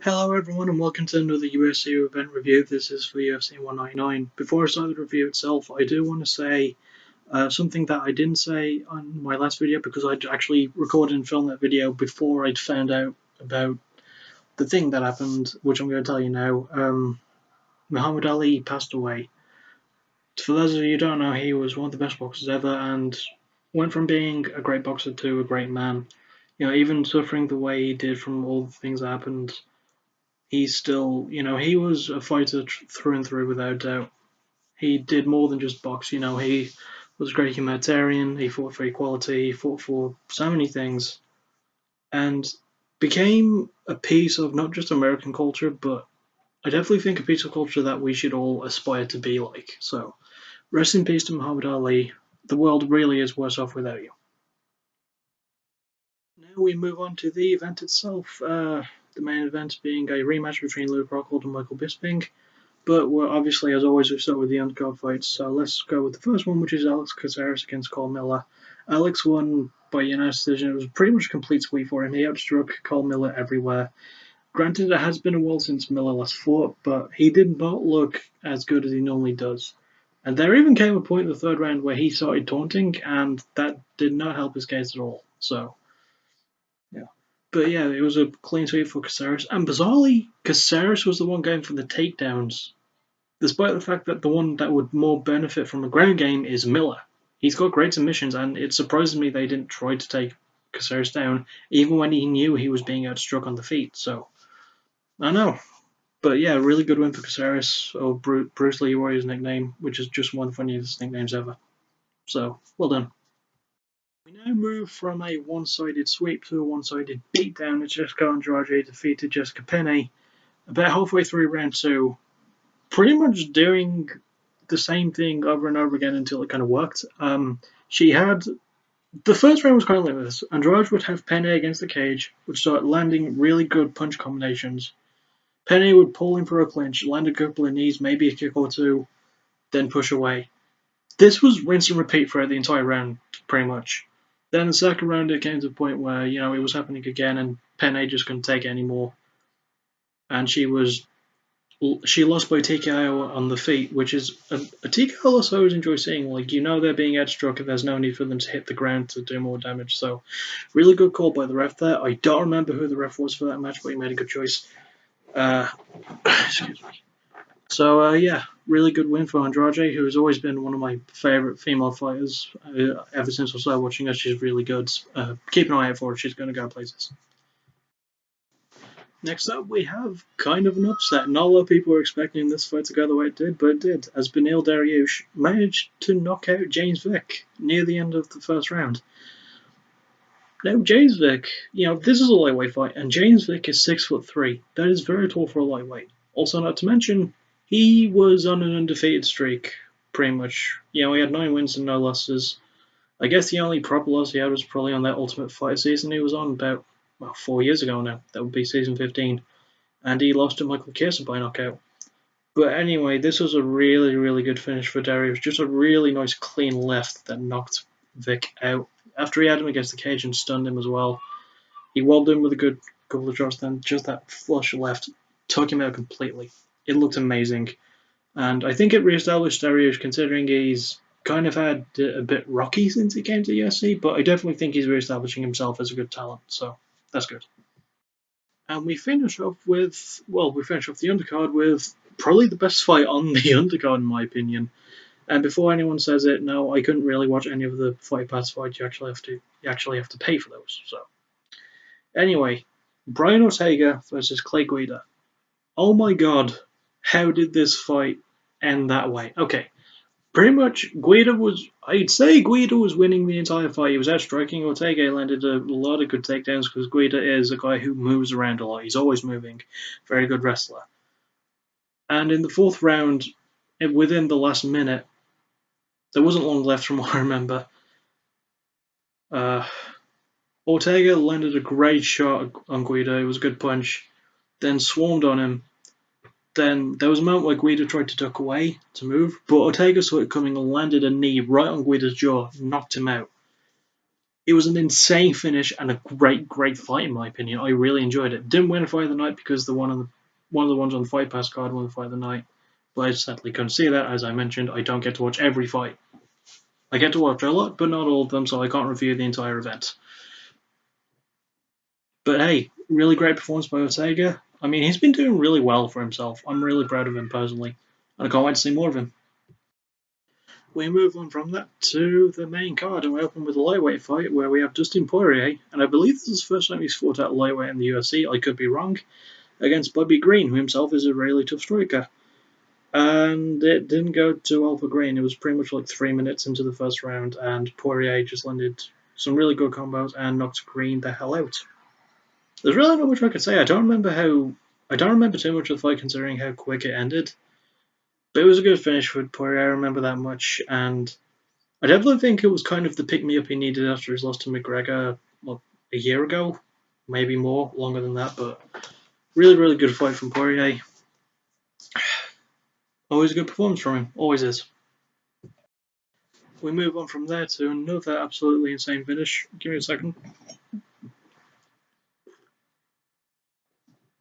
Hello everyone and welcome to another UFC event review. This is for UFC 199. Before I start the review itself, I do want to say something that I didn't say on my last video because I'd actually recorded and filmed that video before I'd found out about the thing that happened, which I'm going to tell you now. Muhammad Ali passed away. For those of you who don't know, he was one of the best boxers ever and went from being a great boxer to a great man. Even suffering the way he did from all the things that happened, he's still, he was a fighter through and through without doubt. He did more than just box. He was a great humanitarian. He fought for equality. He fought for so many things, and became a piece of not just American culture, but I definitely think a piece of culture that we should all aspire to be like. So, rest in peace to Muhammad Ali. The world really is worse off without you. Now we move on to the event itself. The main event being a rematch between Luke Rockhold and Michael Bisping. But we're obviously, as always, we start with the undercard fights. So let's go with the first one, which is Alex Caceres against Cole Miller. Alex won by unanimous decision. It was pretty much a complete sweep for him. He outstruck Cole Miller everywhere. Granted, it has been a while since Miller last fought, but he did not look as good as he normally does. And there even came a point in the third round where he started taunting, and that did not help his case at all. So, yeah. But yeah, it was a clean sweep for Caceres. And bizarrely, Caceres was the one going for the takedowns, despite the fact that the one that would more benefit from a ground game is Miller. He's got great submissions, and it surprises me they didn't try to take Caceres down, even when he knew he was being outstruck on the feet. So, I know. But yeah, really good win for Caceres, or Bruce Leroy's nickname, which is just one of the funniest nicknames ever. So, well done. We now move from a one-sided sweep to a one-sided beatdown as Jessica Andrade defeated Jessica Penne about halfway through round two, pretty much doing the same thing over and over again until it kind of worked. She had the first round was kind of like this. Andrade would have Penne against the cage, would start landing really good punch combinations. Penne would pull in for a clinch, land a couple of knees, maybe a kick or two, then push away. This was rinse and repeat throughout the entire round, pretty much. Then the second round, it came to a point where it was happening again, and Penne just couldn't take it anymore, and she lost by TKO on the feet, which is a TKO loss I always enjoy seeing. They're being outstruck and there's no need for them to hit the ground to do more damage. So, really good call by the ref there. I don't remember who the ref was for that match, but he made a good choice. Excuse me. So, yeah, really good win for Andrade, who has always been one of my favourite female fighters ever since I started watching her. She's really good. Keep an eye out for her. She's going to go places. Next up, we have kind of an upset. Not a lot of people were expecting this fight to go the way it did, but it did, as Beneil Dariush managed to knock out James Vick near the end of the first round. Now, James Vick, this is a lightweight fight, and James Vick is 6'3". That is very tall for a lightweight. Also, not to mention, he was on an undefeated streak, pretty much. He had 9 wins and no losses. I guess the only proper loss he had was probably on that Ultimate Fighter season he was on about 4 years ago now. That would be season 15. And he lost to Michael Chiesa by knockout. But anyway, this was a really, really good finish for Darius. Just a really nice clean left that knocked Vick out. After he had him against the cage and stunned him as well, he walled him with a good couple of shots, then just that flush left took him out completely. It looked amazing. And I think it re-established Darius, considering he's kind of had a bit rocky since he came to UFC, but I definitely think he's re-establishing himself as a good talent, so that's good. And we finish off the undercard with probably the best fight on the undercard, in my opinion. And before anyone says it, no, I couldn't really watch any of the Fight Pass fights. You actually have to pay for those. So anyway, Brian Ortega versus Clay Guida. Oh my god, how did this fight end that way? Okay, pretty much I'd say Guida was winning the entire fight. He was outstriking Ortega, landed a lot of good takedowns because Guida is a guy who moves around a lot. He's always moving. Very good wrestler. And in the fourth round, within the last minute, there wasn't long left from what I remember, Ortega landed a great shot on Guida. It was a good punch. Then swarmed on him. Then there was a moment where Guida tried to duck away to move, but Ortega saw it coming and landed a knee right on Guida's jaw, knocked him out. It was an insane finish and a great fight in my opinion. I really enjoyed it. Didn't win Fight of the Night because one of the ones on the Fight Pass card won the Fight of the Night, but I sadly couldn't see that. As I mentioned, I don't get to watch every fight. I get to watch a lot, but not all of them, so I can't review the entire event. But hey, really great performance by Ortega. I mean, he's been doing really well for himself. I'm really proud of him personally, and I can't wait to see more of him. We move on from that to the main card, and we open with a lightweight fight where we have Dustin Poirier, and I believe this is the first time he's fought at lightweight in the UFC. I could be wrong, against Bobby Green, who himself is a really tough striker. And it didn't go too well for Green. It was pretty much like 3 minutes into the first round, and Poirier just landed some really good combos and knocked Green the hell out. There's really not much I could say. I don't remember too much of the fight considering how quick it ended. But it was a good finish for Poirier, I remember that much, and I definitely think it was kind of the pick-me-up he needed after his loss to McGregor, a year ago, maybe more, longer than that, but really good fight from Poirier. Always a good performance from him, always is. We move on from there to another absolutely insane finish. Give me a second.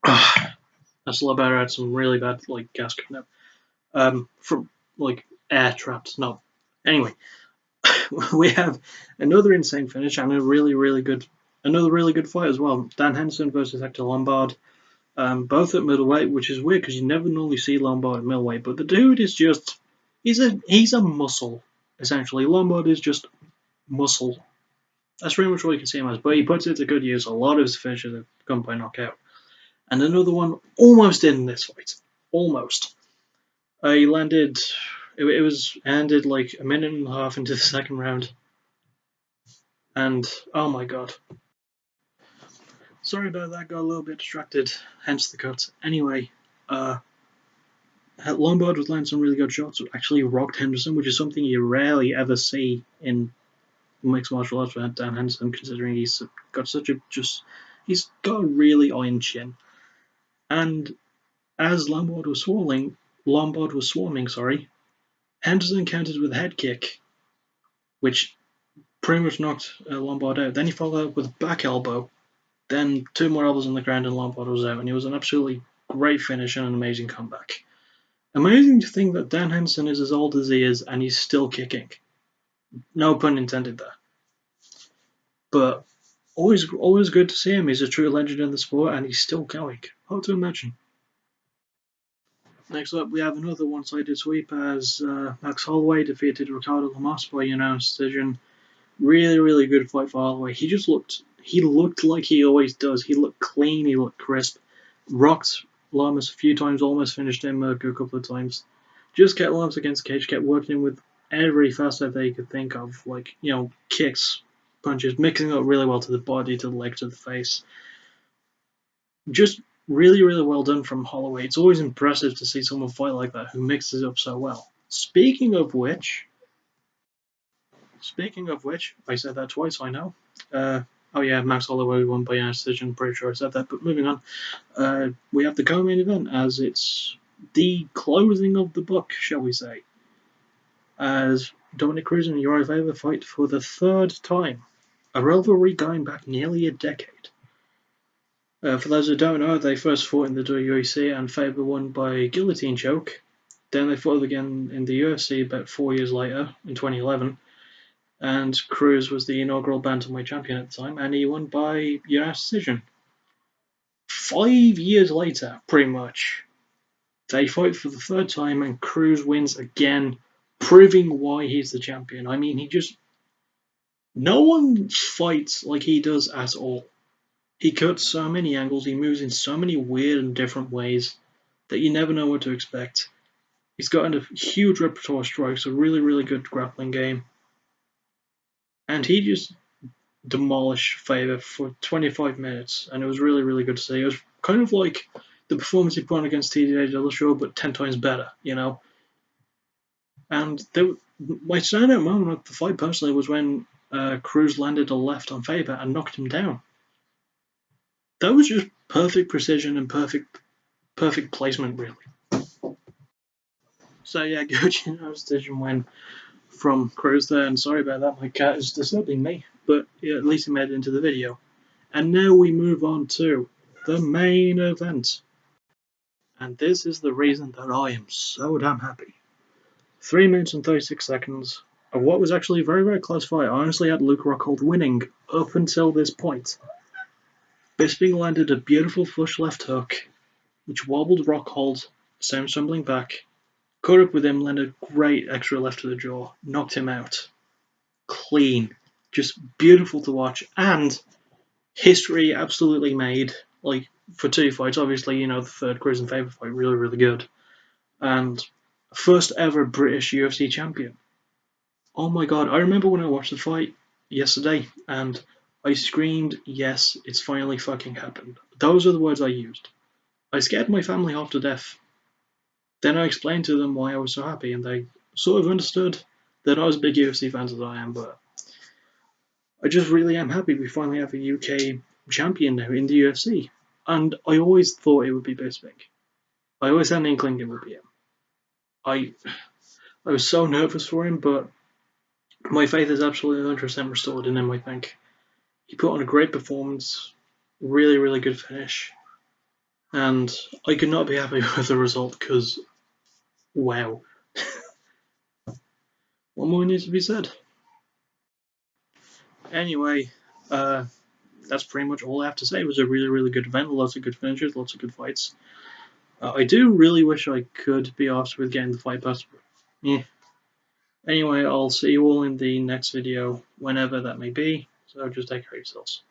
That's a lot better. I had some really bad gas coming up. From air trapped. No. Anyway, we have another insane finish and another really good fight as well. Dan Henderson versus Hector Lombard. Both at middleweight, which is weird because you never normally see Lombard at middleweight, but the dude is just he's a muscle essentially. Lombard is just muscle. That's pretty much what you can see him as, but he puts it to good use. A lot of his finishes have come by knockout. And another one almost in this fight. Almost. He landed. It was ended like a minute and a half into the second round. And oh my god. Sorry about that, got a little bit distracted, hence the cut. Anyway, Lombard was landing some really good shots, actually rocked Henderson, which is something you rarely ever see in mixed martial arts for Dan Henderson, considering he's got a really iron chin. And as Lombard was swarming, Henderson countered with a head kick, which pretty much knocked Lombard out. Then he followed up with a back elbow, then two more elbows on the ground, and Lombard was out. And it was an absolutely great finish and an amazing comeback. Amazing to think that Dan Henderson is as old as he is, and he's still kicking. No pun intended there. But always good to see him. He's a true legend in the sport, and he's still going. Hard to imagine. Next up, we have another one-sided sweep as Max Holloway defeated Ricardo Lamas by unanimous decision. Really good fight for Holloway. He looked like he always does. He looked clean. He looked crisp. Rocked Lamas a few times. Almost finished him a couple of times. Just kept Lamas against the cage. Kept working him with every facet that he could think of, kicks, punches, mixing up really well to the body, to the leg, to the face. Just really well done from Holloway. It's always impressive to see someone fight like that who mixes it up so well. Speaking of which, I said that twice, I know. Max Holloway won by unanimous decision. Pretty sure I said that, but moving on. We have the co-main event as it's the closing of the book, shall we say. As Dominick Cruz and Urijah Faber fight for the third time. A rivalry going back nearly a decade. For those who don't know, they first fought in the WEC and Faber won by guillotine choke. Then they fought again in the UFC about 4 years later, in 2011. And Cruz was the inaugural Bantamweight Champion at the time, and he won by unanimous decision. 5 years later, pretty much, they fight for the third time, and Cruz wins again, proving why he's the champion. I mean, no one fights like he does at all. He cuts so many angles, he moves in so many weird and different ways that you never know what to expect. He's got a huge repertoire of strikes, a really good grappling game. And he just demolished Faber for 25 minutes, and it was really good to see. It was kind of like the performance he put on against TJ Dillashaw, but 10 times better, And my standout moment of the fight, personally, was when Cruz landed a left on Faber and knocked him down. That was just perfect precision and perfect placement, really. So yeah, good decision win from Cruz there, and sorry about that, my cat is disturbing me. but at least he made it into the video. And now we move on to the main event. And this is the reason that I am so damn happy. 3 minutes and 36 seconds of what was actually a very, very close fight. I honestly had Luke Rockhold winning up until this point. Bisping landed a beautiful flush left hook, which wobbled Rockhold, sent him stumbling back, caught up with him, landed a great extra left to the jaw, knocked him out. Clean. Just beautiful to watch, and history absolutely made. Like, for 2 fights, obviously, the third Cruz and Faber fight, really, really good. And first ever British UFC champion. Oh my god, I remember when I watched the fight yesterday, and I screamed, yes, it's finally fucking happened. Those are the words I used. I scared my family half to death. Then I explained to them why I was so happy, and they sort of understood. They're not as big UFC fans as I am, but I just really am happy we finally have a UK champion now in the UFC. And I always thought it would be Bisping. I always had an inkling it would be him. I was so nervous for him, but my faith is absolutely 100% restored in him, I think. He put on a great performance, really, really good finish, and I could not be happy with the result because, wow. What more needs to be said? Anyway, that's pretty much all I have to say. It was a really, really good event, lots of good finishes, lots of good fights. I do really wish I could be asked with getting the fight pass. Yeah. Anyway, I'll see you all in the next video, whenever that may be, so just take care of yourselves.